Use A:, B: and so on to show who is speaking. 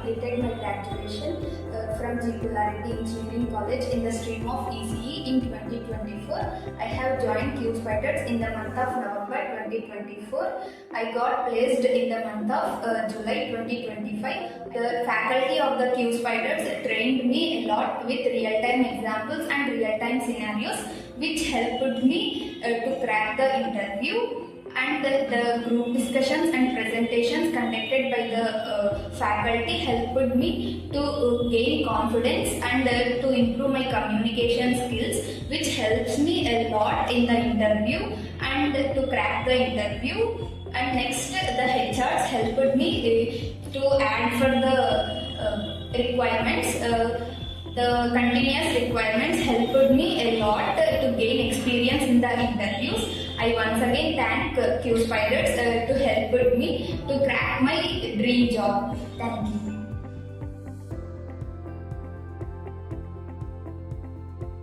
A: completed my graduation from Qspiders Engineering College in the stream of ECE in 2024. I have joined Qspiders in the month of November 2024. I got placed in the month of July 2025. The faculty of the Qspiders trained me a lot with real-time examples and real-time scenarios, which helped me to crack the interview. And the group discussions and presentations conducted by the faculty helped me to gain confidence and to improve my communication skills, which helps me a lot in the interview and to crack the interview. And next, the HRs helped me to add for the requirements. The continuous requirements helped me a lot to gain experience in the interviews. I once again thank Qspiders to help me to crack my dream job. Thank you.